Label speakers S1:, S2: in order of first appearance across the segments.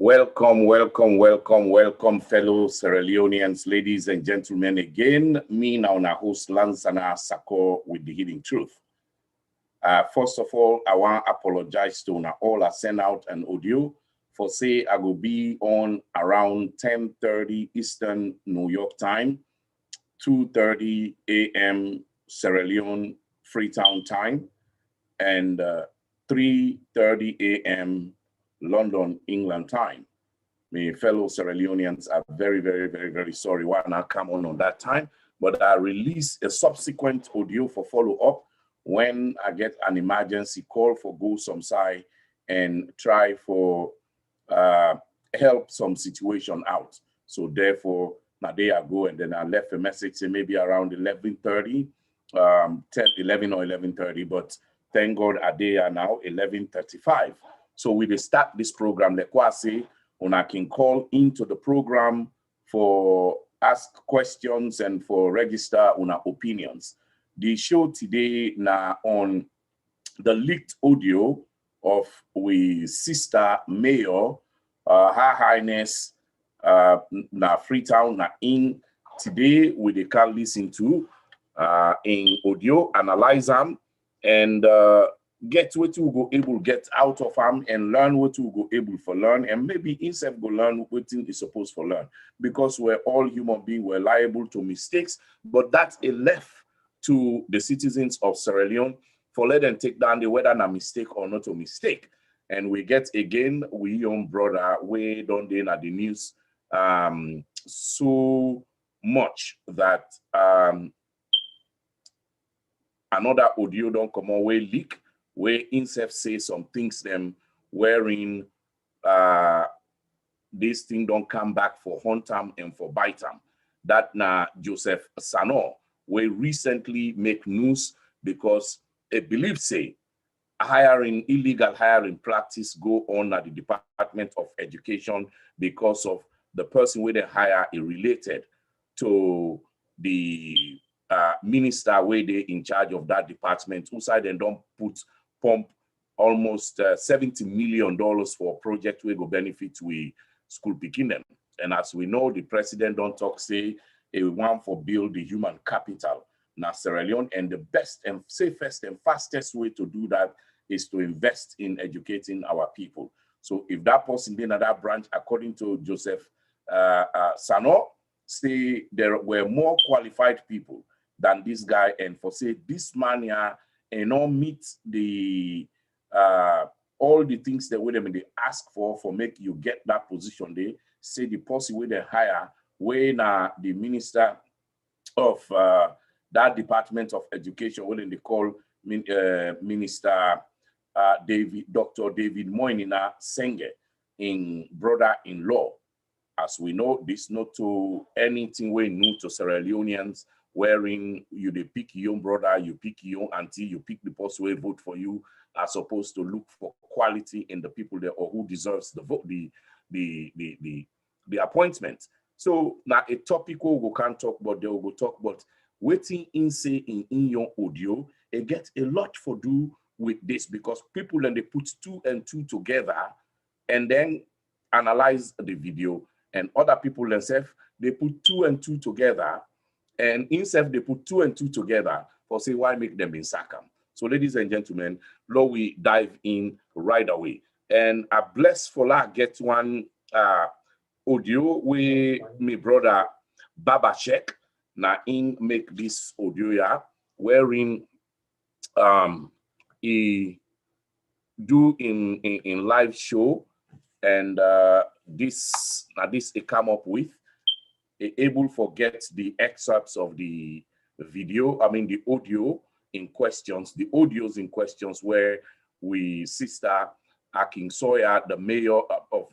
S1: Welcome, welcome, welcome, welcome, fellow Sierra Leoneans, ladies and gentlemen. Again, me now, na host Lansana Sako with the Hidden Truth. First of all, I want to apologize to all. I sent out an audio for say I will be on around 10:30 Eastern New York time, 2:30 a.m. Sierra Leone Freetown time, and 3:30 a.m. London, England time. My fellow Sierra Leoneans are very, very, very, very sorry why not come on that time, but I release a subsequent audio for follow-up when I get an emergency call for go some side and try for help some situation out. So therefore, now there I go, and then I left a message say maybe around 11:30, 10, 11 or 11:30, but thank God I there now 11:35. So we will start this program, like I say, una can call into the program for ask questions and for register una opinions. The show today now on the leaked audio of we sister mayor, Her Highness na Freetown na in today we they can listen to in audio, analyze them, and get what you go able get out of them and learn what you go able for learn, and maybe instead go learn what is supposed for learn, because we're all human beings, we're liable to mistakes, but that's a left to the citizens of Sierra Leone for let them take down the whether a mistake or not a mistake. And we get again we young brother we don't dey at the news so much that another audio don't come away leak where INSEF say some things them wherein this thing don't come back for Huntam and for Baitam. That na Joseph Sano, we recently make news because a belief say illegal hiring practice go on at the Department of Education because of the person where they hire is related to the minister where they in charge of that department, who side and don't pump almost $70 million for a project where go benefit we school picking them. And as we know, the president don't talk say a want for build the human capital na Sierra Leone, and the best and safest and fastest way to do that is to invest in educating our people. So if that person in that branch, according to Joseph Sano, say there were more qualified people than this guy, and for say this man here and not meet the all the things that we they ask for make you get that position, they say the person where they hire when the minister of that Department of Education, what they call Minister Dr. David Moinina Senge in brother-in-law. As we know, this not to anything we new to Sierra Leoneans, wherein you they pick your brother, you pick your auntie, you pick the person who vote for you, as opposed to look for quality in the people there or who deserves the vote, the appointment. So now a topic we can't talk about, they will go talk about waiting in say in your audio, it gets a lot for do with this, because people and they put two and two together and then analyze the video, and other people themselves they put two and two together, and instead they put two and two together for say why make them in Sakam. So ladies and gentlemen, Lord, we dive in right away. And I bless for that get one audio with my brother Baba Sheck na in make this audio yeah, wherein he do in live show, and this he come up with able forget the excerpts of the video, I mean the audios in questions where we sister Akin Sawyer, the mayor of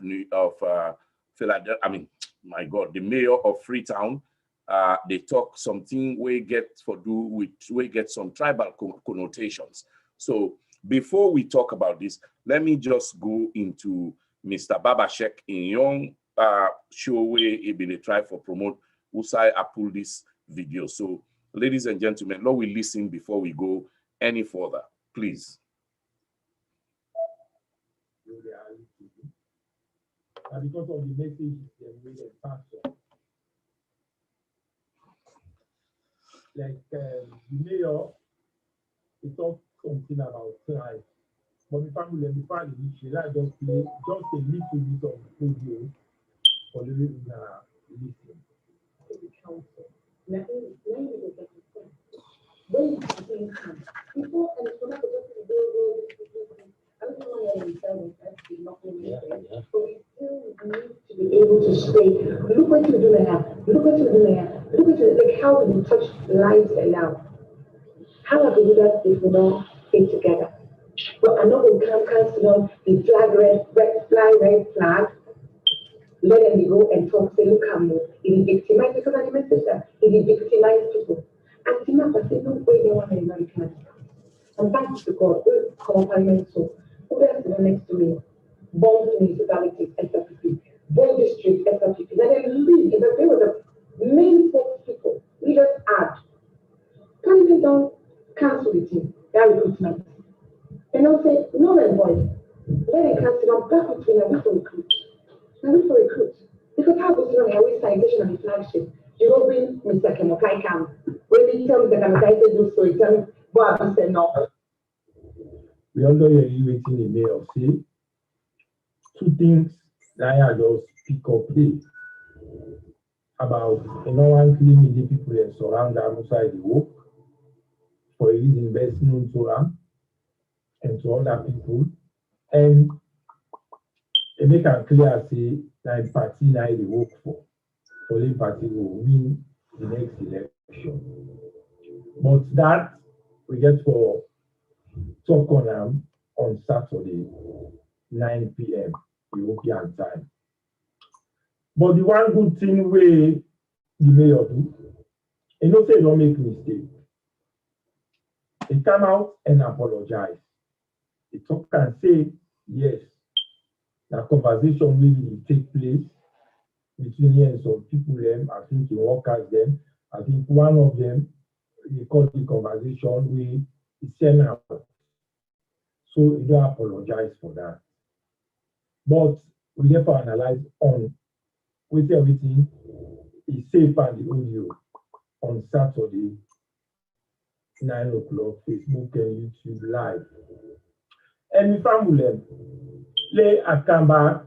S1: Philadelphia, I mean, my God, the mayor of Freetown, they talk something we get for do with we get some tribal connotations. So before we talk about this, let me just go into Mr. Baba Sheck in young show where he been try for promote Usai I pull this video. So ladies and gentlemen, let we listen before we go any further, please.
S2: and because of the messages they made and pass on. Like the mayor, he talked something about crime. But the family, before the issue, I just play just a little bit of audio for the listen.
S3: The council. Now, when you get to say, when you think, people and it's not just to do I don't know why I'm telling you not really but we still need to be able to say, look what you're doing now, look what you're doing now, look what you're like how do we touch lives now? How have we do that if we don't stay together? But I know we can't cancel the red flag. Let them go and talk, say, look how much it victimized because I message that it victimized people. And Tima, but they don't way they want to American. And thanks to God, we complement so who else is next to me? Bomb municipalities, SLPP, Bomb district, SLPP. Then they leave because they were the main four people. We just add. Can't even don't cancel the team, that recruitment. And they'll say, no, then boys, let them cancel on back between them, we for recruit. Now we for recruit. Because how goes on our citation on the flagship? You will bring Mr. Kemokai Kam. When he tells Mr. Kemokai to do so, he tells me, well, I said no.
S2: We all know you're waiting the mayor say two things that I just pick up there about ignorantly the people that surround them outside the work for his investment to them and to other people. And they make it clear say that party now they work for. Only party will win the next election. But that we get for talk on them on Saturday, 9 p.m. European time. But the one good thing we the mayor do, he don't say don't make mistake. He come out and apologize. He talk and say, yes, the conversation will take place between here and some people them, I think the workers them. I think one of them, he called the conversation we send out. So he don't apologize for that. But we have to analyze on with everything is safe and the audio on Saturday, 9 o'clock, Facebook and YouTube live. And if I'm willing, I come back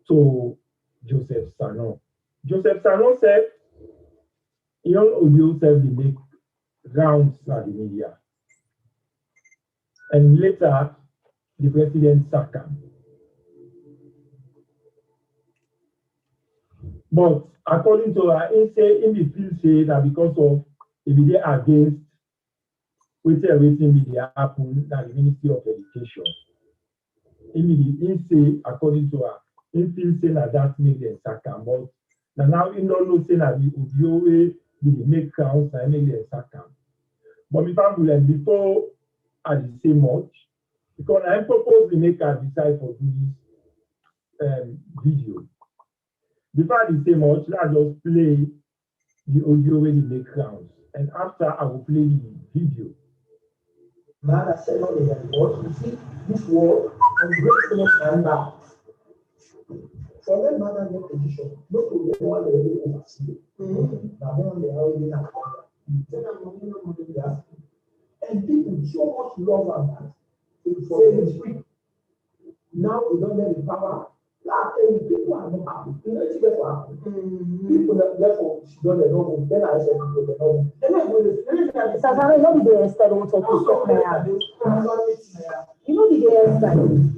S2: to Joseph Sanon. Joseph Sanon said, your audio said they make rounds at the media. And later, the president sacked him. But according to her, he feel say that because of if they against with everything that happen that the Ministry of Education. He say, according to her, he feel say that make them sack him. But now he don't know say that the audio way they make rounds and make them sack him. But before I say much, because I propose to make a decide for this video. Before I say much, let's just play the audio where they make rounds. And after I will play the video.
S4: Man has said on the report, you see this war and great enough and back. For them, man has no position. No problem, one they really oversee. Now then they already have that. And people so much love and that. For it's free. Now we don't have the power. Last time people are not happy. You know, it's better happen. People that therefore don't know. Then I said people don't know. Then I go to
S3: Sazana, you know the hairstyle won't take you step now. You know the hairstyle.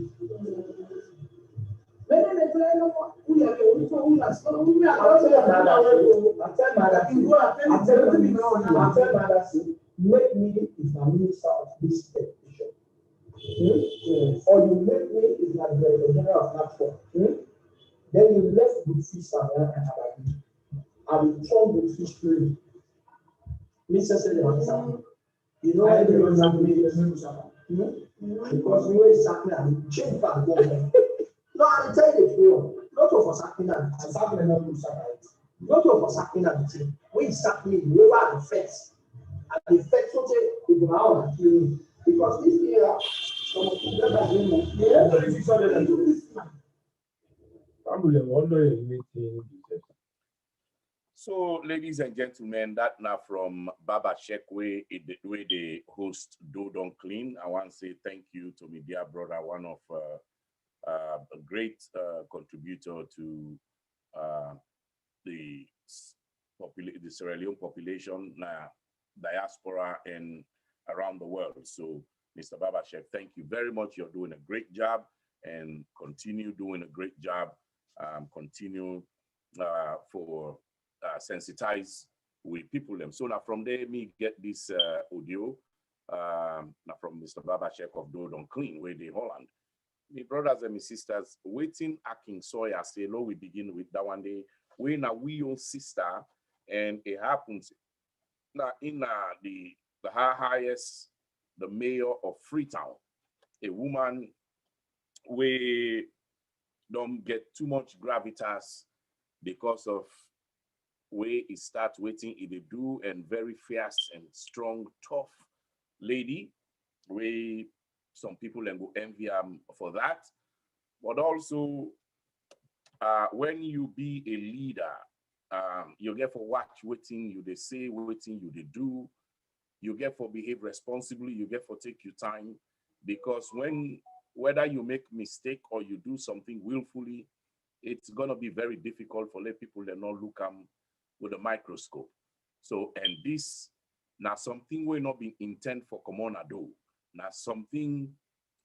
S4: Make me is the minister of this education. Or you make me is like the general platform. Then you left with fish and return with fish trade. Mr. Senator, you know everyone has made because we were sacking and change back government. No, I tell you the truth. Not of us sacking and sacking not to sack it. Not of us sacking and the team. We sacking, we were the first. And the first one is now because this year, some of them are doing
S2: Family, wonder you meeting Joseph.
S1: So, ladies and gentlemen, that now from Baba Sheck way they host Do Don't Clean. I want to say thank you to my dear brother, one of a great contributor to the Sierra Leone population, diaspora, and around the world. So, Mr. Baba Sheck, thank you very much. You're doing a great job and continue doing a great job. Continue for sensitize with people them. So now from there, me get this audio now from Mr. Baba Sheck of Do Don't Clean, where they Holland. My brothers and my sisters, waiting Akin Sawyer say, "Lo, we begin with that one day. We na we own sister, and it happens now in the highest, the mayor of Freetown, a woman we don't get too much gravitas because of where it start waiting it do, and very fierce and strong, tough lady, where some people and go envy for that. But also, when you be a leader, you get for watch waiting you they say, waiting you they do, you get for behave responsibly, you get for take your time, because whether you make mistake or you do something willfully, it's gonna be very difficult for let people that not look with a microscope. So, and this now something we not been intent for common do. Now something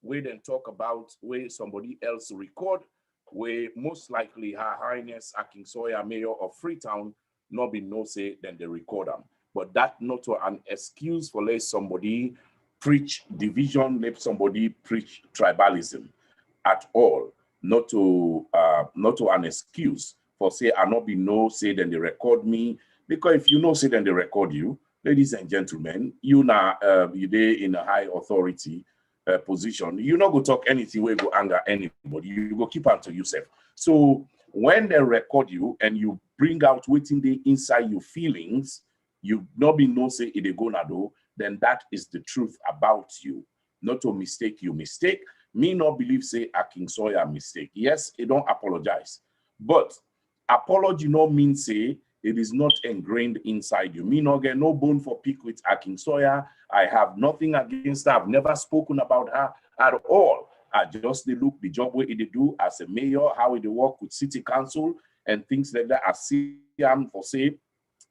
S1: we then talk about where somebody else record, where most likely Her Highness Akin Sawyer, Mayor of Freetown, not be no say then they record them. But that not an excuse for let somebody preach division, let somebody preach tribalism at all. Not to an excuse for say I not be no say then they record me, because if you know say then they record you, ladies and gentlemen, you now you there in a high authority position, you not go talk anything where go anger anybody, you go keep on to yourself. So when they record you and you bring out within the inside your feelings, you not be no say it go na do, then that is the truth about you. Not to mistake you mistake. Me not believe say Akin Sawyer mistake. Yes, he don't apologize. But apology no mean say it is not ingrained inside you. Me not get no bone for pick with Akin Sawyer. I have nothing against her. I've never spoken about her at all. I just they look the job where they do as a mayor, how they work with city council and things like that. I see him for say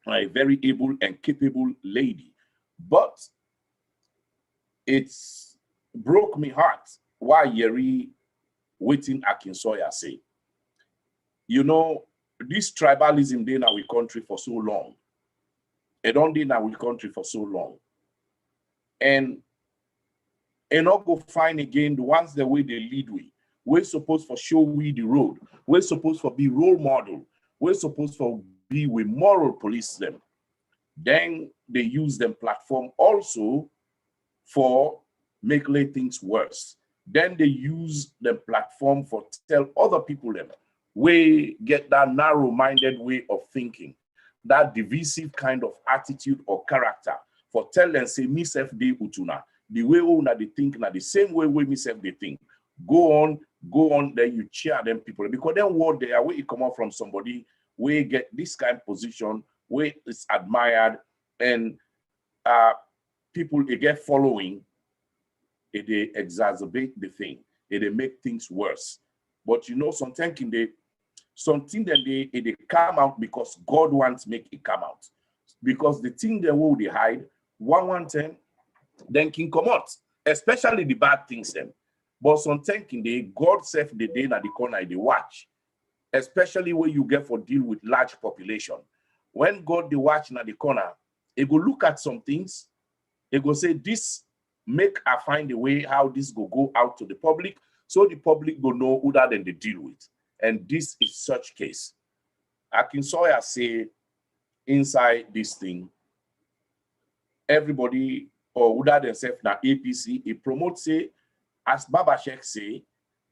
S1: a very able and capable lady. But it's broke me heart why Yeri waiting Akin Sawyer say. You know, this tribalism in our country for so long. It don't in our country for so long. And not go find again the ones the way they lead we. We're supposed for show we the road. We're supposed for be role model. We're supposed for be with moral police them. Then they use them platform also for make lay things worse. Then they use the platform for tell other people them we get that narrow-minded way of thinking, that divisive kind of attitude or character for tell and say me self de utuna. The way una they think na the same way me self they think. Go on, then you cheer them people. Because then what they are where it come out from somebody where get this kind of position, where it's admired, and people they get following, they exacerbate the thing, they make things worse. But you know, sometimes something that they come out because God wants to make it come out. Because the thing they will they hide, one time, then can come out, especially the bad things them. But sometimes God self the day na the corner they watch, especially when you get for deal with large population. When God they watch na the corner, it go look at some things, it go say this make I find a way how this go out to the public, so the public go know who that then they deal with. And this is such case. Akin Sawyer say inside this thing, everybody or who that themselves na APC, it promote say, as Baba Sheck say,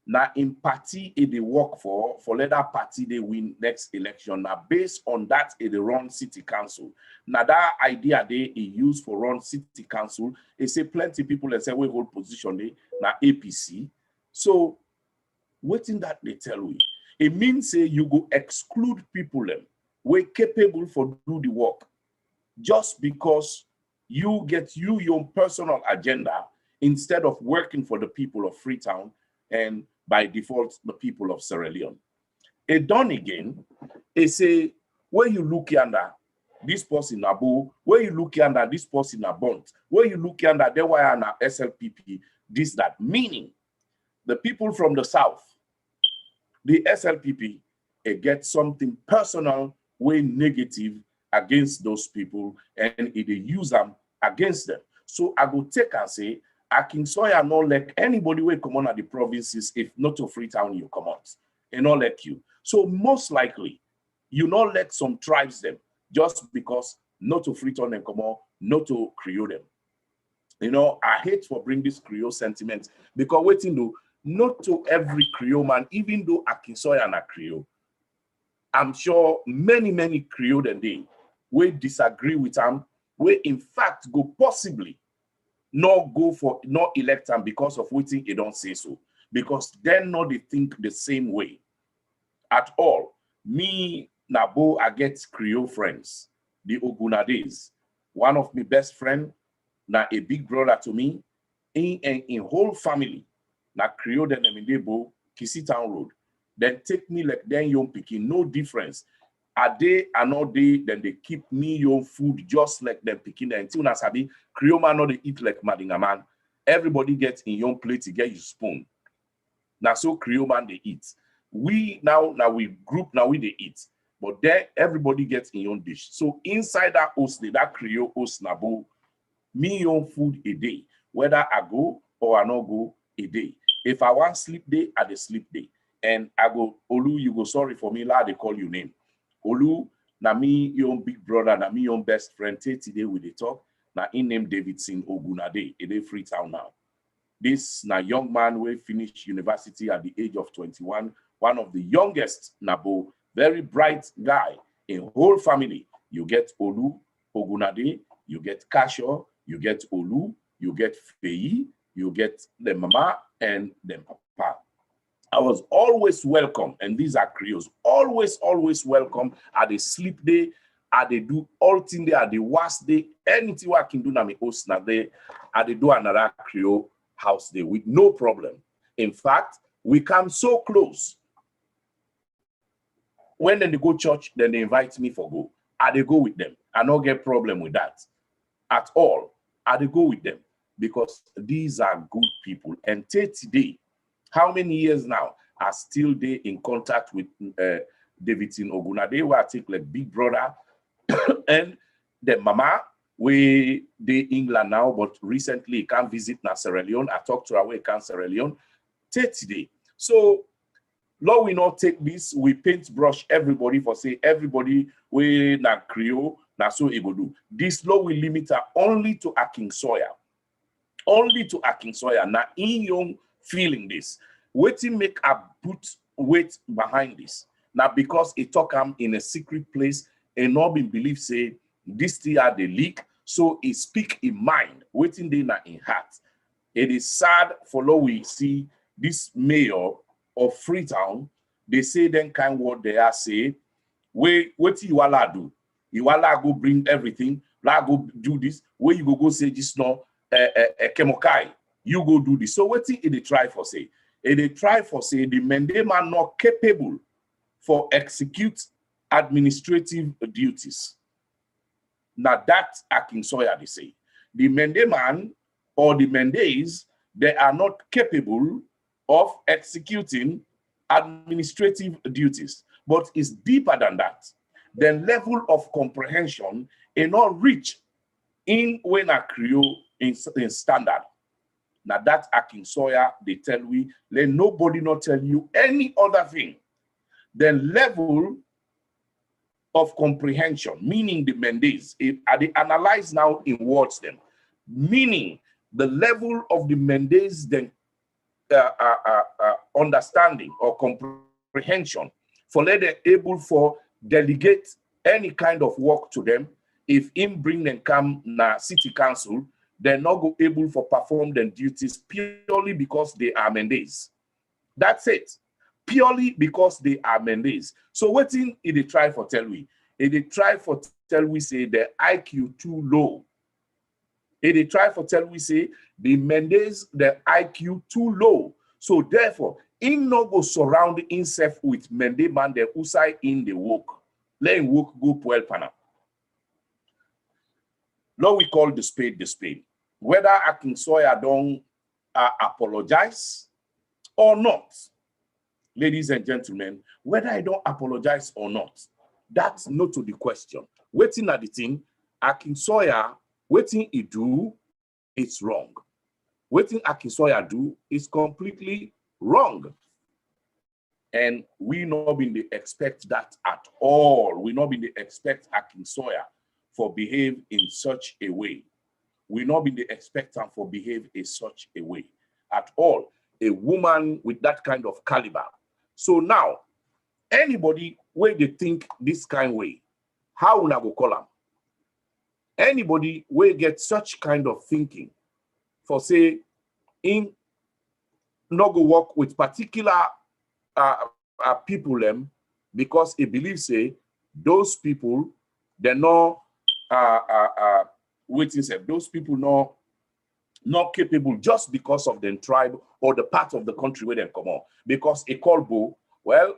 S1: na in party they work for let that party they win next election. Now based on that they run city council. Now that idea they use for run city council, they say plenty people they say we hold position they na APC. So waiting that they tell we. It means say you go exclude people them who capable for do the work just because you get your personal agenda instead of working for the people of Freetown and by default the people of Sierra Leone. It done again, it say where you look yonder, this person Abu, where you look yonder, this person a Bont, where you look yonder, there were an SLPP, this, that. Meaning the people from the south, the SLPP, get something personal, way negative against those people, and it use them against them. So I go take and say, Akin Sawyer not like anybody will come on at the provinces if not to Freetown you come out, and not like you. So most likely, you not let some tribes them just because not to Freetown and come on, not to Creole them. You know, I hate for bring this Creole sentiment because waiting though, not to every Creole man, even though Akin Sawyer and a Creole, I'm sure many Creole than they will disagree with them, will in fact go possibly not go for, not elect them because of waiting they don't say so. Because then not they think the same way at all. Me, Nabo, I get Creole friends, the Ogunades. One of my best friend, na a big brother to me, in whole family, na Creole then Emindebo, Kisi Town Road. Then take me like then young picking, no difference. A day and all day, then they keep me your food just like them picking there. Until Nasabi, Creole man not they eat like Madinga man. Everybody gets in your plate to get your spoon. Now so Creole man they eat. We now we group now we they eat. But there everybody gets in your dish. So inside that host, that Creole host nabo, me your food a day. Whether I go or I not go a day. If I want sleep day, I dey sleep day. And I go, Olu, you go sorry for me, la they call you name. Olu, na me your big brother, na me your best friend. Today we dey talk. Na in name Davidson Ogunade, a day Freetown now. This na young man will finish university at the age of 21. One of the youngest Nabo, very bright guy in whole family. You get Olu Ogunade, you get Kasho, you get Olu, you get Feyi, you get the mama and the papa. I was always welcome, and these are Creoles, always welcome at the sleep day, at the do all thing day, at the worst day, anything I can do na me host na day, at the do another Creole house day with no problem. In fact, we come so close. When then they go church, then they invite me for go. I they go with them. I don't get problem with that at all. I they go with them because these are good people. And today, how many years now are still they in contact with Davidson Ogunade, where I take like big brother and the mama, we they England now, but recently can't visit na Sierra Leone. I talked to her way can Sierra Leone today. So Lord, we not take this, we paintbrush everybody for say everybody we na Creole, na so able do. This law will limit her only to Akin Sawyer. Only to Akin Sawyer. Now in young feeling this. Waiting make a put weight behind this. Now because it talk in a secret place and not been believed say this thing are the leak. So it speak in mind, waiting there na in heart. It is sad for Lord we see this mayor of Freetown, they say then kind word they are say, what you all do? You all go bring everything, la go do this, where you go say this no kemokai, you go do this. So what they try for say? They try for say the Mende man not capable for execute administrative duties. Now that Akin Sawyer they say. The Mende man or the Mendes, they are not capable of executing administrative duties, but it's deeper than that. The level of comprehension is not rich in when a Creole in standard. Now that Akin Sawyer, they tell we, let nobody not tell you any other thing. The level of comprehension, meaning the Mendes, are they analyzed now in words them, meaning the level of the Mendes then understanding or comprehension for let them able for delegate any kind of work to them. If him bring them come na city council, they're not go able for perform their duties purely because they are Mendes. That's it. purely because they are Mendes. So waiting in the try for tell we. If they try for tell we say the IQ too low. If they try for tell we say the Mendes, the IQ too low. So therefore, in no go surround himself with Mende man the usai in the work. Let him work go puel pana. Now we call the spade. Whether Akinsoya don't apologize or not, ladies and gentlemen, whether I don't apologize or not, that's not to the question. Waiting at the thing, Akinsoya, waiting he do, it's wrong. Waiting Akinsoya do is completely wrong. And we not been to expect that at all. We not been to expect Akinsoya for behave in such a way. We not been to expect him for behave in such a way at all. A woman with that kind of caliber. So now, anybody where they think this kind of way, how will I go call them? Anybody where get such kind of thinking for say, in not go work with particular people them because he believes say those people they're not waiting say those people not capable just because of the tribe or the part of the country where they come on. Because a call bo, well,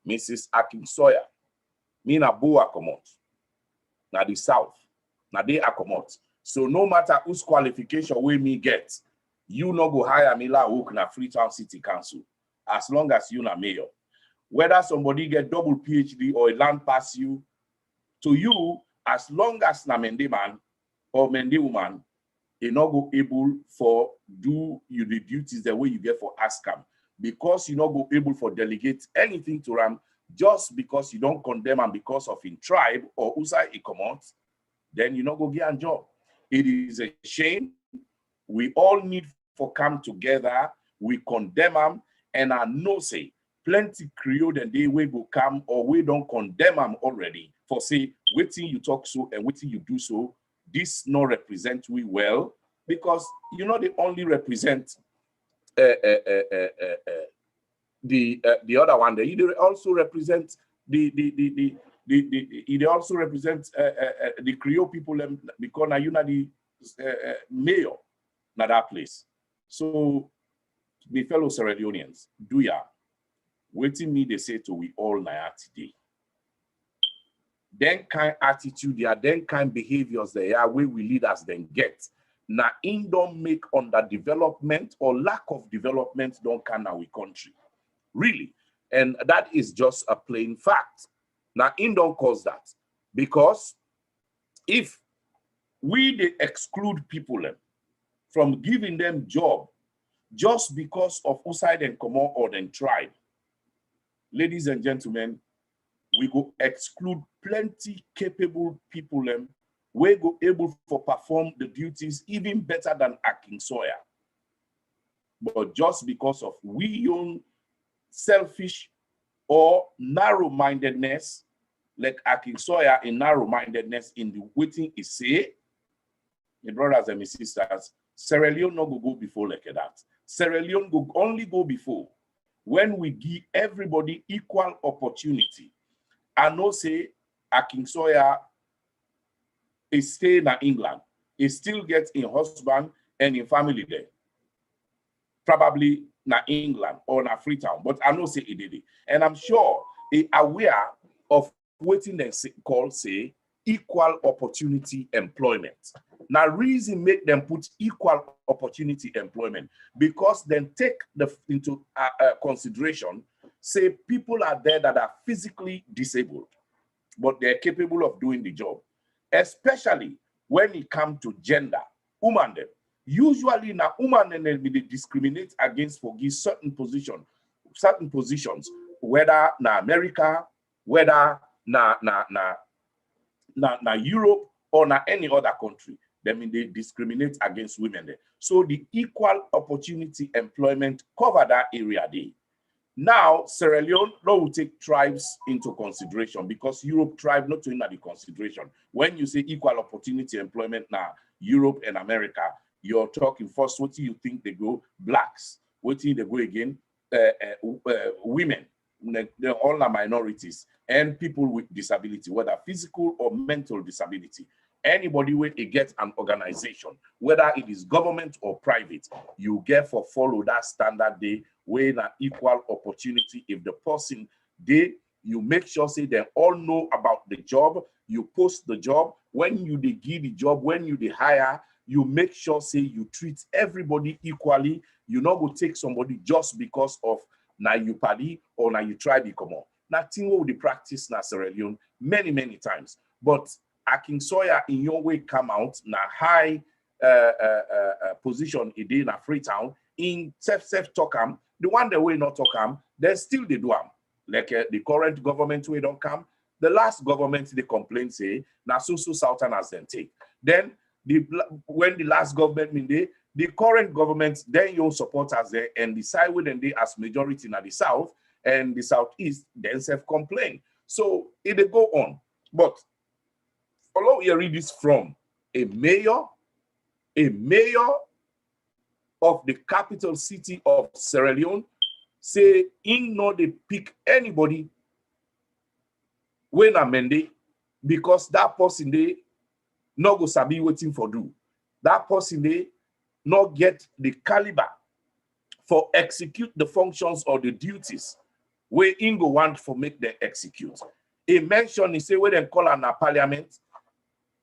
S1: Mrs. Akinsoya, me na bo akomot, na the south, na they akomot. So no matter whose qualification we me get, you no go hire me la work na Freetown City Council, as long as you na mayor. Whether somebody get double PhD or a land pass you, to you, as long as na Mende man or Mende woman, you not go able for do you the duties the way you get for ASCAM, because you not go able for delegate anything to them just because you don't condemn and because of in tribe or usai he come out, then you not go get a job. It is a shame. We all need for come together. We condemn them, and I know say plenty Creole and they will go come or we don't condemn them already for say waiting you talk so and waiting you do so. This not represent we well, because you know they only represent the other one. They also represent they also represent the Creole people because now you know the mayor na that place. So the fellow Sierra Leoneans, do ya waiting me they say to we all now today. Then kind attitude, there, then kind behaviors they are where we leaders then get. Now, in don't make underdevelopment or lack of development don't can our country. Really. And that is just a plain fact. Now, in don't cause that. Because if we they exclude people from giving them job just because of outside and common or then tribe, ladies and gentlemen, we go exclude plenty capable people we go able for perform the duties even better than Akinsoya. But just because of we own selfish or narrow-mindedness, like Akinsoya in narrow-mindedness in the waiting is say, my brothers and my sisters, Sierra Leone no go before like that. Sierra Leone go only go before when we give everybody equal opportunity. I know say Akinsoya is staying in England. He still gets in husband and in family there. Probably na England or na Freetown, but I know say he did it. And I'm sure he aware of waiting and call say equal opportunity employment. Now reason make them put equal opportunity employment because then take into consideration, say people are there that are physically disabled, but they're capable of doing the job. Especially when it comes to gender, woman them. Usually now woman and they discriminate against for give certain positions, whether na America, whether na Europe or na any other country. They mean they discriminate against women there. So the equal opportunity employment cover that area there. Now, Sierra Leone will take tribes into consideration because Europe tribe not in the consideration. When you say equal opportunity employment now, Europe and America, you're talking first, what do you think they go? Blacks. What do you think they go again? women, all are minorities, and people with disability, whether physical or mental disability. Anybody where they get an organization, whether it is government or private, you get for follow that standard day where an equal opportunity. If the person they, you make sure say they all know about the job, you post the job. When you they give the job, when you they hire, you make sure say you treat everybody equally. You not go take somebody just because of na you party or na you try become more. Now, thing what we practice na Sierra Leone many times, but Akin Sawyer in your way come out na high position in a Freetown in self talk am. The one that way not talk am, they still they do am. Like the current government way don't come. The last government they complain say na so Southern as them take. Then when the last government mean the current government then your supporters there and decide when they as majority in the south and the southeast then self complain. So it they go on, but follow you read this from a mayor of the capital city of Sierra Leone say in no they pick anybody when amende because that person they no go sabi waiting for do. That person they not get the caliber for execute the functions or the duties where Ingo want for make them execute. A mention he say where they call an parliament.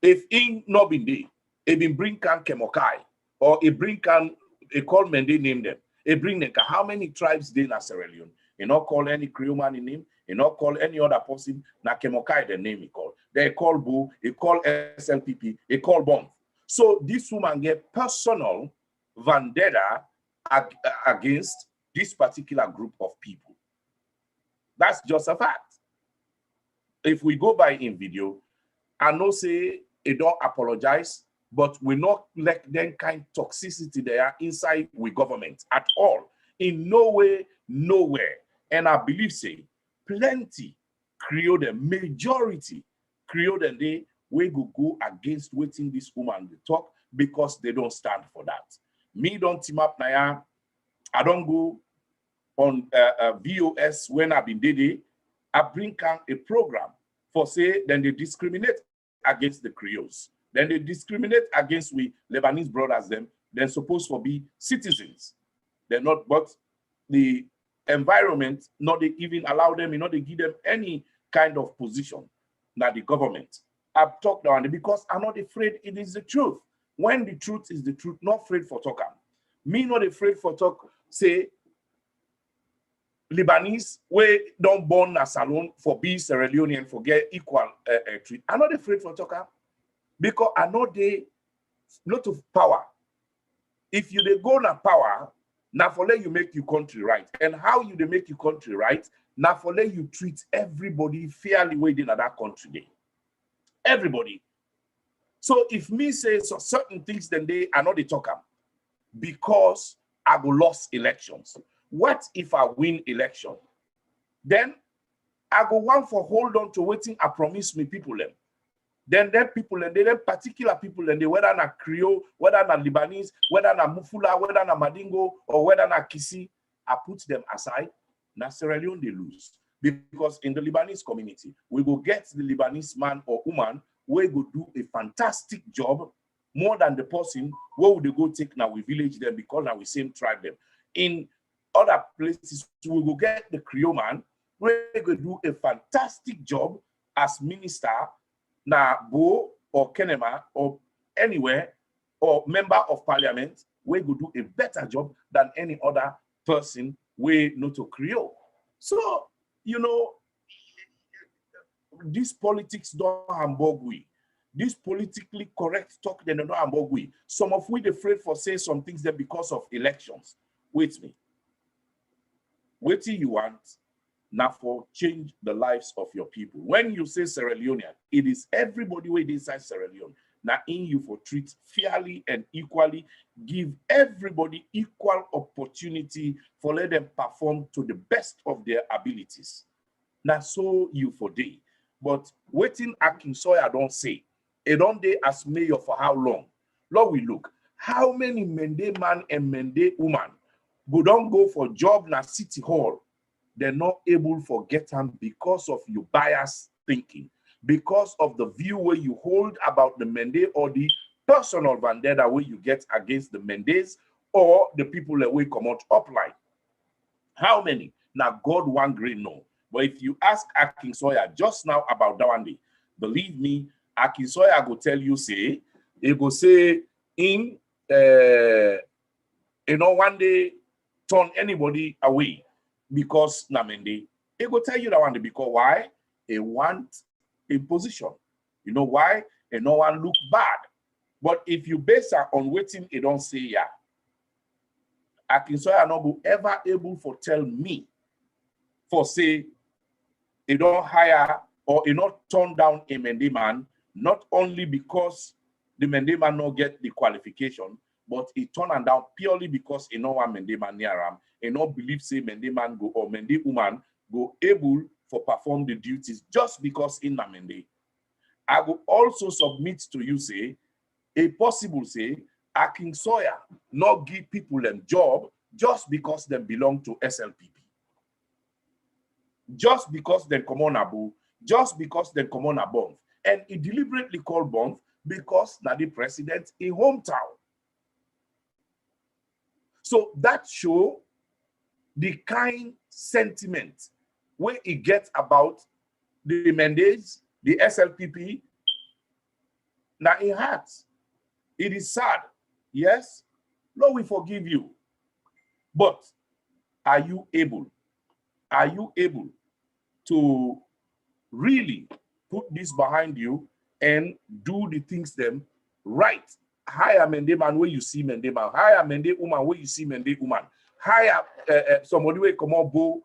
S1: If in not been there, it been bring can Kemokai or a bring can a call men they name them. A bring them. How many tribes they in Sierra Leone? You not call any Creole man in name. You not call any other person. Na Kemokai the name he call. They call Boo. He call SLPP. He call Bond. So this woman get personal vendetta against this particular group of people. That's just a fact. If we go by in video, I know say they don't apologize, but we not let them kind of toxicity there inside with government at all. In no way, nowhere. And I believe say plenty Creole the majority Creole and they we go against waiting this woman to talk because they don't stand for that. Me don't team up now. I don't go on VOS when I've been dating. I bring a program for say then they discriminate against the Creoles. Then they discriminate against we Lebanese brothers them. They're supposed to be citizens. They're not, but the environment not they even allow them, they give them any kind of position. Now the government. I've talked on it because I'm not afraid it is the truth. When the truth is the truth, not afraid for talk. Me not afraid for talk, say Lebanese, we don't born a salon for be Sierra Leonean for get equal treat. I'm not afraid for talk because I know they lot of power. If you they go na power, now for let you make your country right. And how you they make your country right, now for let you treat everybody fairly within that country day. Everybody. So if me say so certain things, then they are not the talker because I go lost elections. What if I win election? Then I go one for hold on to waiting I promise me people them. Then people and then particular people and they whether na Creole, whether na Lebanese, whether na Mufula, whether na Madingo, or whether na Kisi, I put them aside. Na Sierra Leone they lose. Because in the Lebanese community, we go get the Lebanese man or woman where go do a fantastic job more than the person where would they go take now we village them because now we same tribe them. In other places, we will get the Creole man where they go do a fantastic job as minister na Bo or Kenema or anywhere or member of parliament where go do a better job than any other person where not to Creole. So this politics don't hamburg we. This politically correct talk they don't hamburg we. Some of we afraid for say some things there because of elections. Wait me. What do you want now for change the lives of your people? When you say Sierra Leonean, it is everybody who is inside Sierra Leone. Now in you for treat fairly and equally, give everybody equal opportunity for let them perform to the best of their abilities. Now so you for day. But waiting Akin Sawyer don't say, it don't day as mayor for how long? Lord we look, how many Mende man and Mende woman go don't go for job na City Hall. They're not able to get them because of your bias thinking, because of the view where you hold about the Mende or the personal vendetta where you get against the Mendes or the people that will come out upline. How many? Now, God one great no. But if you ask Akin Sawyer just now about that one day, believe me, Akin Sawyer go tell you, say, he go say, in, one day, turn anybody away because Namende. He go tell you that one day because why? He want a position. You know why? And no one look bad. But if you base it on waiting, he don't say yeah. Akin Sawyer not go ever able for tell me for say he don't hire or he not turn down a Mende man, not only because the Mende man not get the qualification, but he turn and down purely because he no want Mende man near him. He not believe say Mende man go or Mende woman go able for perform the duties just because in na Mende. I will also submit to you say, a possible say, Akin Sawyer not give people them job just because they belong to SLPP. Just because they come on above, just because they come on above. And he deliberately called Bonf because now the president in hometown. So that show the kind sentiment where he gets about the Mendes, the SLPP. Now in heart, it is sad. Yes, Lord, we forgive you. But are you able to really put this behind you and do the things them right? Hire Mende man where you see Mende man. Hire Mende woman where you see Mende woman. Hire somebody where come on bo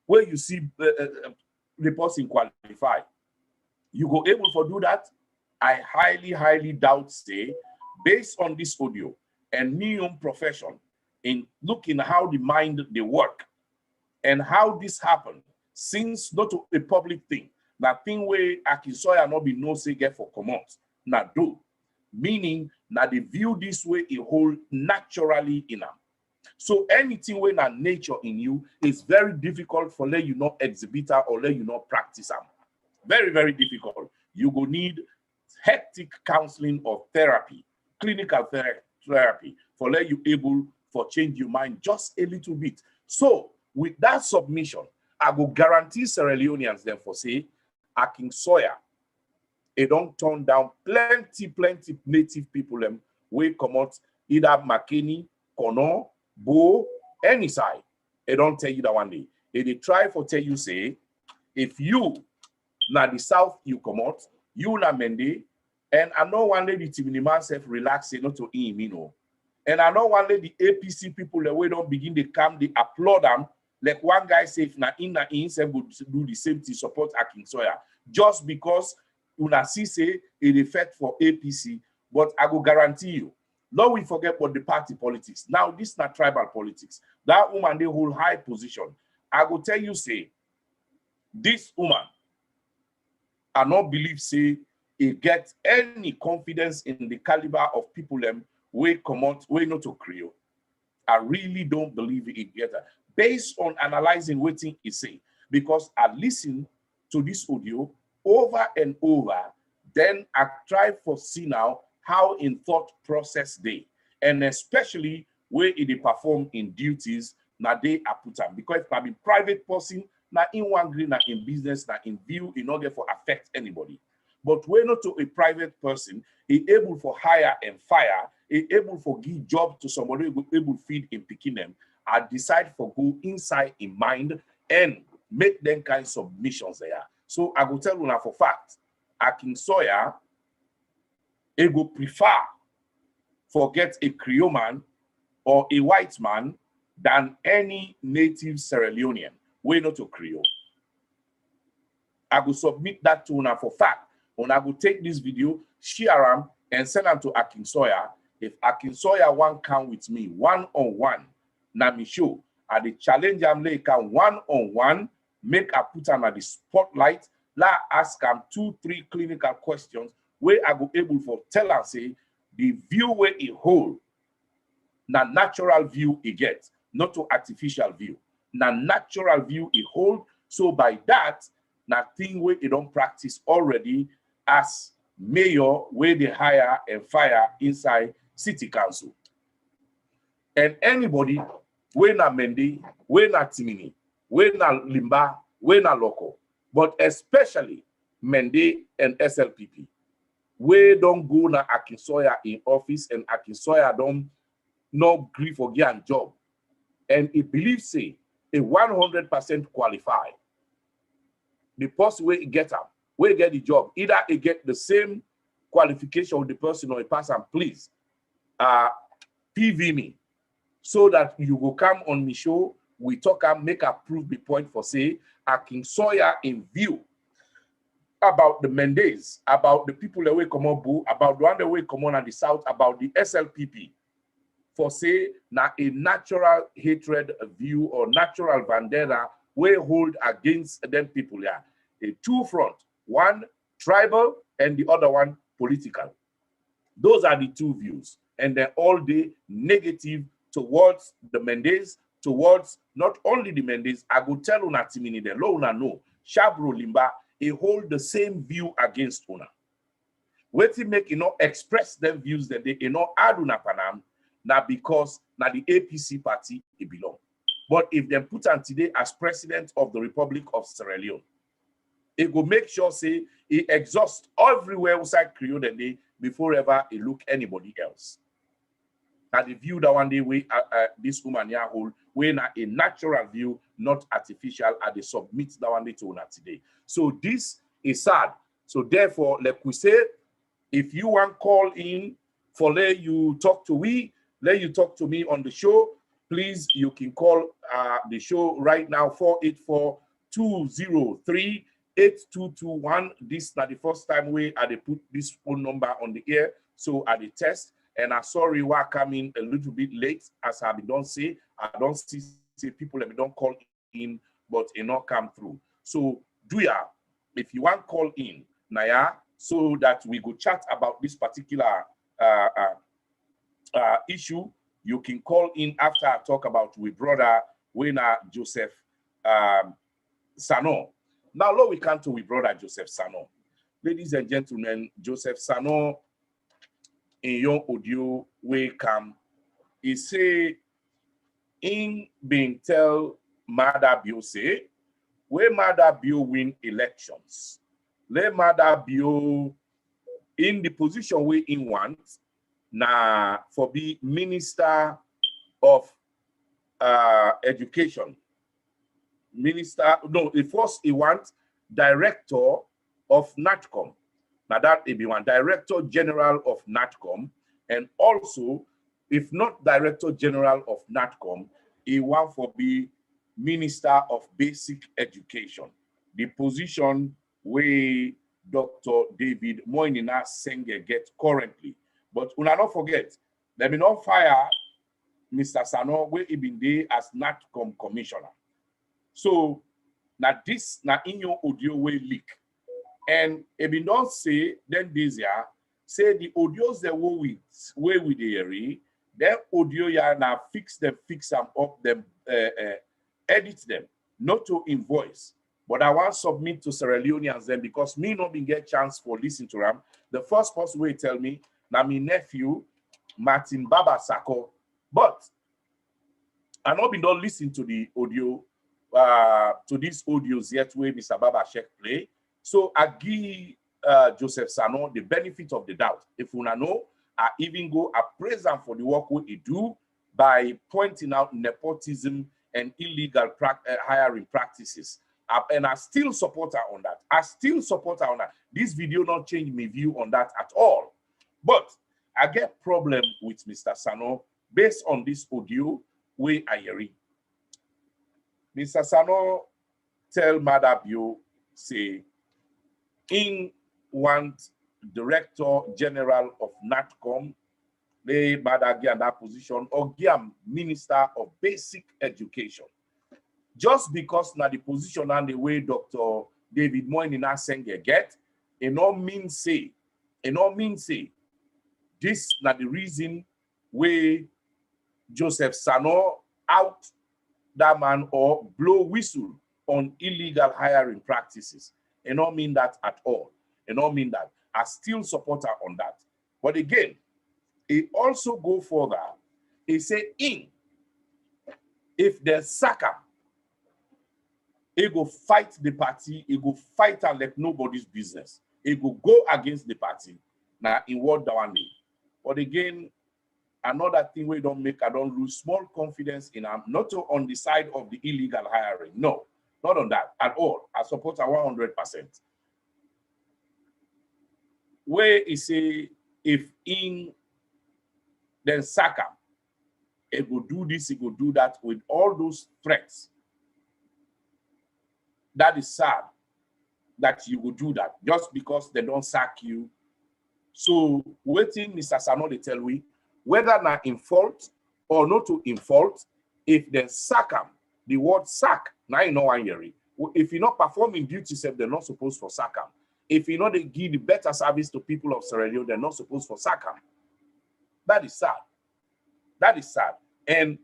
S1: where you see the person qualified. You go able to do that? I highly doubt, say, based on this audio and me own profession in looking how the mind they work and how this happened, since not a public thing, that thing where Akin Sawyer not be no say get for command, not do. Meaning that they view this way a whole naturally in them. So anything when a nature in you is very difficult for let you not exhibit or let you not practice them. Very difficult. You go need hectic counseling or therapy, clinical therapy for let you able for change your mind just a little bit. So with that submission, I will guarantee Sierra Leoneans then for say, Akin Sawyer, they don't turn down plenty native people them will come out either McKinney, Kono, Bo, any side. They don't tell you that one day. They try for tell you say, if you na the south you come out, you na Mende, and I know one day the TV man self relax not to him, you know. And I know one day the APC people the way don't begin they come, they applaud them. Like one guy say, if na himself would do the same thing, support Akin Sawyer, just because una see say it effect for APC. But I will guarantee you, Lord, we forget what the party politics. Now this is not tribal politics. That woman they hold high position. I will tell you say, this woman, I not believe say it gets any confidence in the caliber of people them we come out, we not to Creole. I really don't believe it get that. Based on analyzing what he say, because I listen to this audio over and over, then I try for see now how in thought process they, and especially where it perform in duties, now they are put on. Because if I be private person, now in one green, now in business, now in view, in order for affect anybody. But we're not to a private person, he able for hire and fire, he able for give job to somebody who able feed in picking them. I decide for go inside in mind and make them kind of submissions there. So I will tell you now for fact, Akin Sawyer, he go prefer forget a Creole man or a white man than any native Sierra Leonean. We're not a Creole. I will submit that to una for fact. When I will take this video, share them, and send them to Akin Sawyer. If Akin Sawyer won't come with me one-on-one, na me show, I the challenge am like one-on-one, make I put him at the spotlight, la ask him 2-3 clinical questions where I go able for tell her say the view where he hold, na natural view he gets. not to artificial view. Na natural view he hold. So by that, na thing where he don't practice already as mayor where they hire and fire inside city council. And anybody we na Mende, we na Timini, we na Limba, we na Loco, but especially Mende and SLPP. We don't go na Akinsoya in office and Akinsoya don't no agree for get job. And he believes say a 100% qualified. The person will get up, will get the job. Either he get the same qualification of the person or a person, please PV me so that you will come on the show. We talk and make a proof the point for say Akinsoya in view about the Mendes, about the people that will come on Boo, about the one that will come on at the south, about the SLPP. For say now a natural hatred view or natural bandera we hold against them people here. A two front, one tribal and the other one political. Those are the two views. And they're all day negative towards the Mendes, towards not only the Mendes, I go tell una Timini the law una no, Shabro Limba, he hold the same view against una. Waiting make express them views that they add una panam, now because now the APC party it belong. But if they put on today as president of the Republic of Sierra Leone, it will make sure say he exhaust everywhere outside Creole and they before ever he look anybody else. Now the view that one day we this woman here hold we na a natural view, not artificial, and they submit that one day to una today. So this is sad. So therefore, like we say, if you want call in for let you talk to let you talk to me on the show, please you can call the show right now 484-203-8221. This is not the first time we they put this phone number on the air. So at the test. And I'm sorry we're coming a little bit late, as I don't say. I don't see people that don't call in, but it not come through. So do ya, if you want call in, Naya, so that we go chat about this particular issue, you can call in after I talk about with brother Wena Joseph Sano. Now, Lord, we come to with brother Joseph Sano. Ladies and gentlemen, Joseph Sano, in your audio, we come, he say, in being tell Mada Bio say, where Mada Bio win elections, let Mada Bio in the position we in want, na for be Minister of Education. Minister, no, the first he wants Director of NATCOM. Now that will be one Director General of NATCOM, and also, if not Director General of NATCOM, he want for be Minister of Basic Education. The position where Dr. David Moinina Senge get currently. But una not forget, let me not fire Mr. Sano where he been there as NATCOM commissioner. So now this now in your audio way leak. And if you don't say, then this year, say the audios that we with the area, then audio ya now fix them up, them edit them, not to invoice. But I want to submit to Sierra Leoneans then because me not been get chance for listening to them. The first person will tell me, now my nephew, Martin Baba Sako, but I not been done listen to the audio, to these audios yet where Mr. Baba Sheikh play. So I give Joseph Sano the benefit of the doubt. If you know, I even go appraise him for the work what he do by pointing out nepotism and illegal hiring practices. And I still support her on that. I still support her on that. This video not change my view on that at all. But I get problem with Mr. Sano based on this audio where I hear it. Mr. Sano tell Madabio, say, in one Director General of NATCOM, they Madagi and that position, or Giam Minister of Basic Education. Just because now the position and the way Dr. David Moinina Senge get, it not mean say, this not the reason where Joseph Sano out that man or blow whistle on illegal hiring practices. I don't mean that at all. I don't mean that. I still support her on that. But again, it also go further. He say, if there's Saka, he go fight the party, he go fight her like nobody's business. He go against the party. Now, in what that one day. But again, another thing we don't make, I don't lose small confidence in him, not on the side of the illegal hiring. No, not on that at all. I support her 100%. Where he say, if then Saka, he go do this, he go do that with all those threats. That is sad that you will do that just because they don't sack you. So waiting, Mr. Sano, they tell we whether not in fault or not to in fault, if they sack him, the word sack, now you know one year. If you're not performing duties, they're not supposed for sack him. If you know they give the better service to people of Sierra Leone, they're not supposed for sack him. That is sad. That is sad. And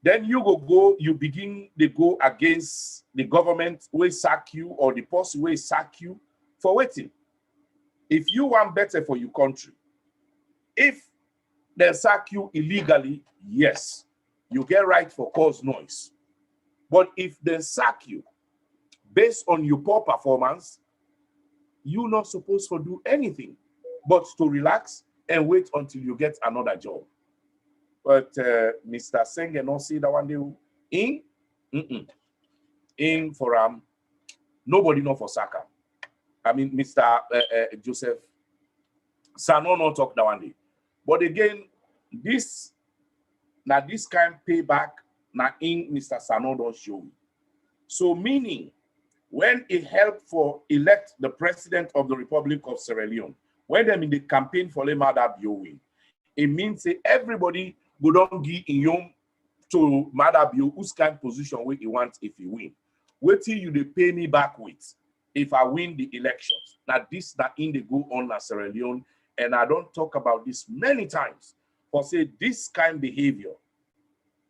S1: then you begin to go against the government will sack you or the post will sack you for waiting. If you want better for your country, if they sack you illegally, yes, you get right for cause noise. But if they sack you based on your poor performance, you're not supposed to do anything but to relax and wait until you get another job. But Mr. Senge no see that one day in for nobody know for Saka. I mean, Mr. Joseph Sano no talk that one day. But again, this kind of payback na in Mr. Sano don't show. So meaning, when it helped for elect the president of the Republic of Sierra Leone, when them in the campaign for Lemada Bio, it means say everybody go don't give in yom to Madabio whose kind of position where he wants if he win. Wait till you they pay me back with if I win the elections. Now this that in the go on na Sierra Leone, and I don't talk about this many times. For say this kind of behavior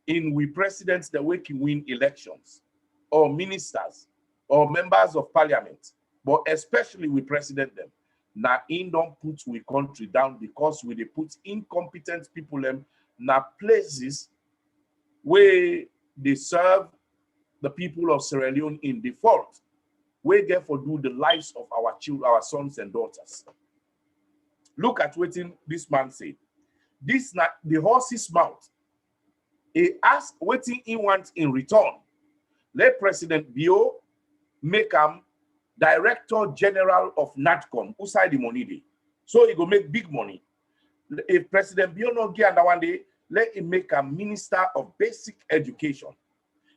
S1: in we presidents that we can win elections, or ministers, or members of parliament, but especially we president them. Now in don't put we country down because we they put incompetent people them now places where they serve the people of Sierra Leone in default, where therefore do the lives of our children, our sons and daughters. Look at what this man said. This not the horse's mouth. He asked what he wants in return. Let President Bio make him Director General of NATCOM, who side the money day. So he go make big money. If President Bio no get under one day, let him make a Minister of Basic Education.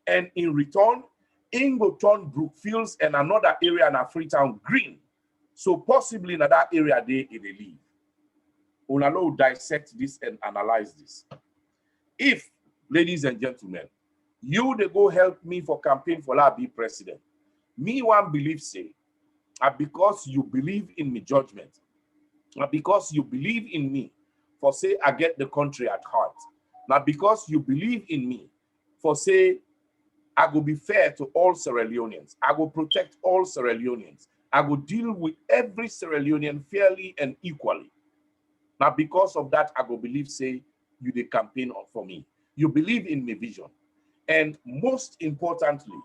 S1: And in return, he go turn Brookfields and another area in Freetown green. So possibly in that area they live. We'll now dissect this and analyze this. If, ladies and gentlemen, you they go help me for campaign for la be president, me one believe say, because you believe in me judgment, because you believe in me, for say I get the country at heart. Now because you believe in me, for say I go be fair to all Sierra Leoneans, I go protect all Sierra Leoneans, I go deal with every Sierra Leonean fairly and equally. Now because of that, I go believe say you the campaign for me. You believe in my vision. And most importantly,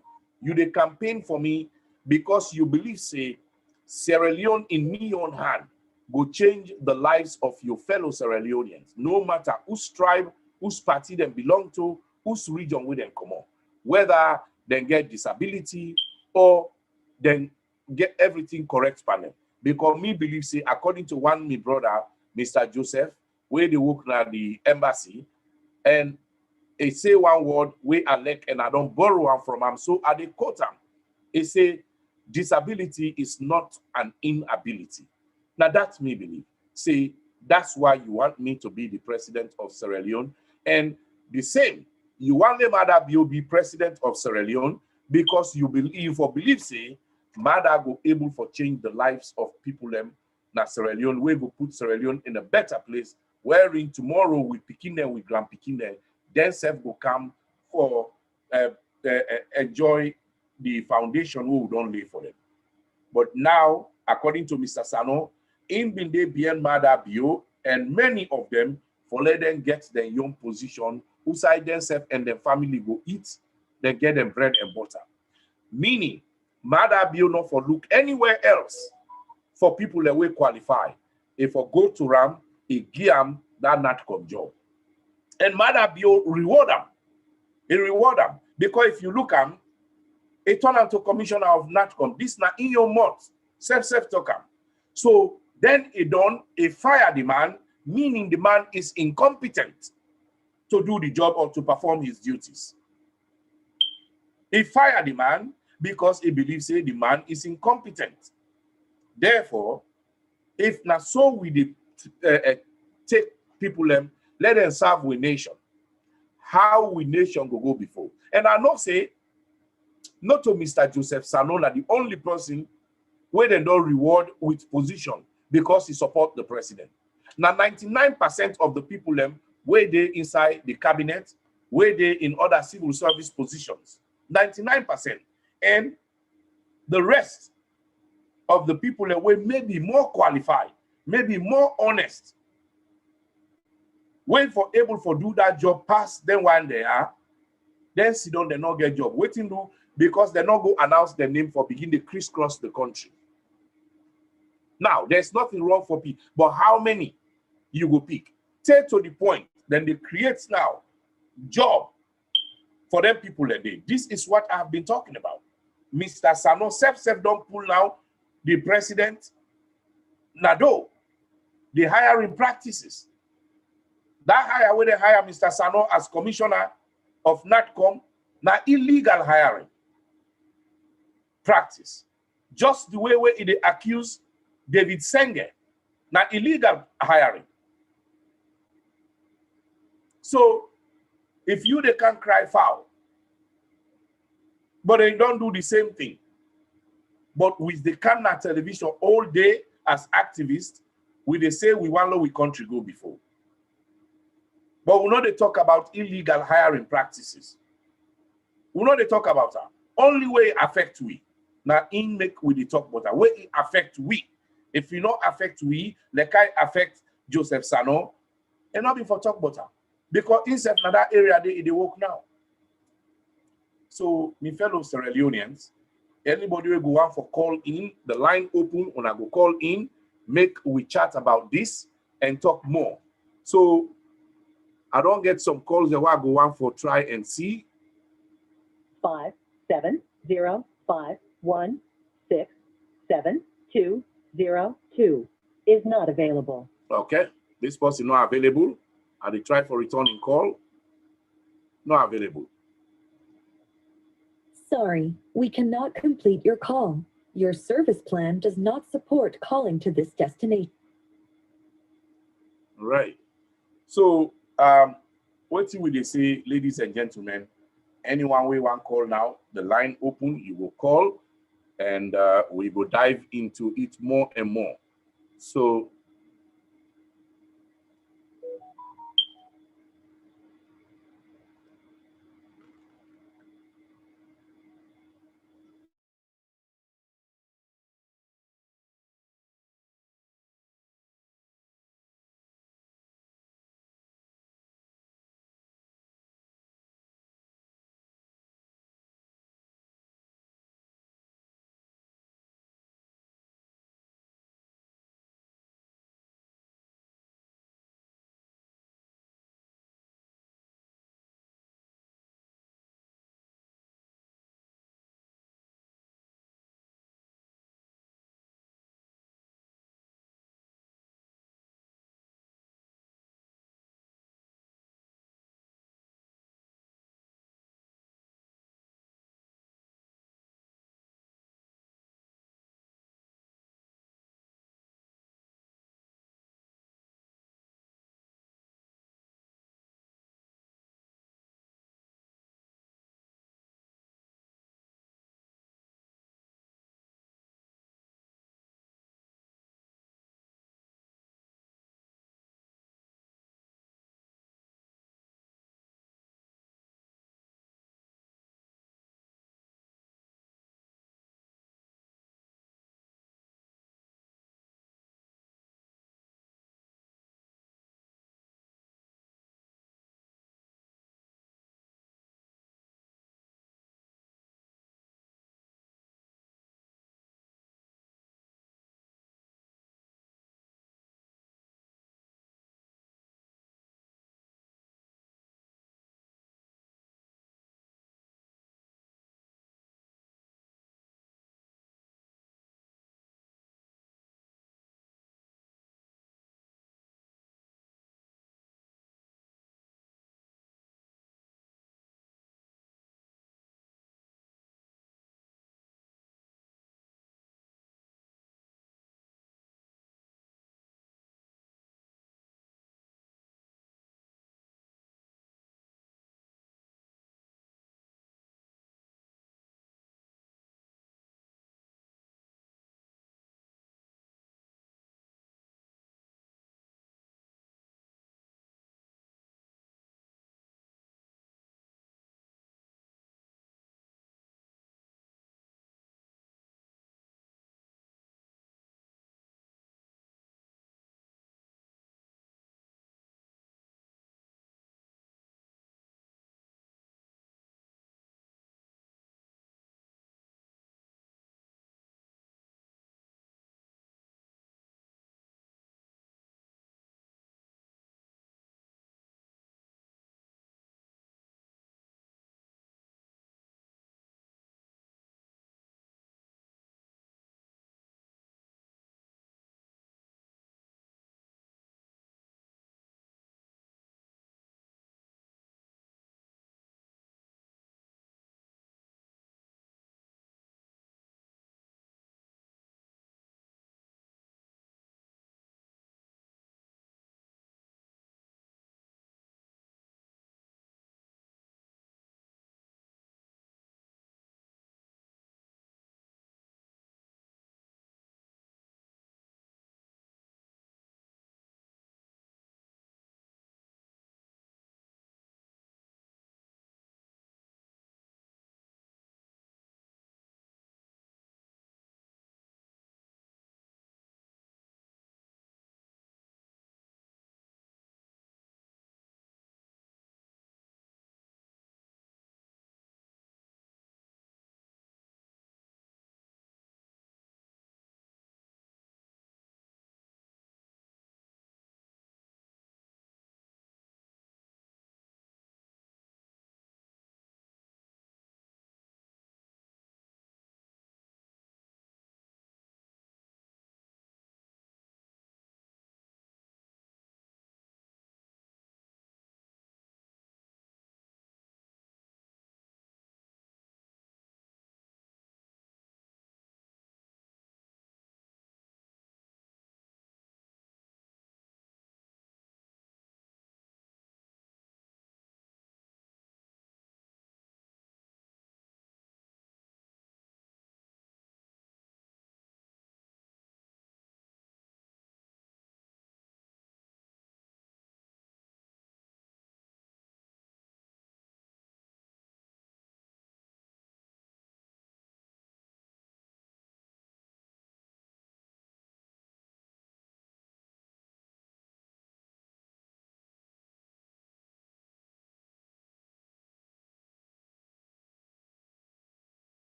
S1: you the campaign for me because you believe say Sierra Leone in me on hand go change the lives of your fellow Sierra Leoneans, no matter whose tribe, whose party them belong to, whose region we them come on, whether they get disability or then get everything correct panel. Because me believe say, according to one me brother, Mr. Joseph, where they work at the embassy, and he say one word, we elect, and I don't borrow one from him, so I they quote him. He say, disability is not an inability. Now that's me believe. Say, that's why you want me to be the president of Sierra Leone. And the same, you want the Madabio be president of Sierra Leone because you believe, say, Mada go able for change the lives of people them na Sierra Leone, we go put Sierra Leone in a better place, wherein tomorrow we picking them, we grand picking them, then self go come for enjoy the foundation we don't lay for them. But now, according to Mr. Sano, in Binde Bien Mada Bio, and many of them, for let them get their young position, who side themselves and their family go eat, they get them bread and butter. Meaning, Mada Bio not for look anywhere else for people that will qualify. If I go to Ram, he give them that NATCOM job. And Mada Bio reward them. He reward them. Because if you look at him, he turn into commissioner of NATCOM. This now in your mouth, self talk. So then he fire the man, meaning the man is incompetent to do the job or to perform his duties. He fired the man because he believes the man is incompetent. Therefore, if not so we take people let them serve with nation. How we nation go before? And I not say, not to Mr. Joseph Sano, the only person where they don't reward with position because he support the president. Now, 99% of the people where they inside the cabinet, where they in other civil service positions, 99%. And the rest of the people were maybe more qualified, maybe more honest, when for able for do that job past then when they are, then sit down, they not get job. Waiting do because they not go announce their name for begin to crisscross the country. Now, there's nothing wrong for people, but how many you will pick? Take to the point, then they create now job for them people a day. This is what I've been talking about. Mr. Sano self don't pull now the president. Nado, the hiring practices. That hire where they hire Mr. Sano as commissioner of NATCOM, now illegal hiring practice. Just the way where they accuse David Senge, now illegal hiring. So if they can cry foul, but they don't do the same thing. But with the Canada television all day as activists, they say we want to we country go before. But we know they talk about illegal hiring practices. We know they talk about that. Only way it affect we. Now in make we the talk about that. Way it affect we. If you not affect we, like I affect Joseph Sano, and not before talk about that. Because instead of that area they work now. So, my fellow Sierra Leoneans, anybody will go out for call in, the line open, when I go call in, make we chat about this and talk more. So, I don't get some calls that I go on for try and see.
S5: 57051672202 is not available.
S1: Okay, this person not available. And they try for returning call. Not available.
S5: Sorry, we cannot complete your call. Your service plan does not support calling to this destination.
S1: Right. So, what will they say, ladies and gentlemen? Anyone we want call now, the line open, you will call, and we will dive into it more and more. So,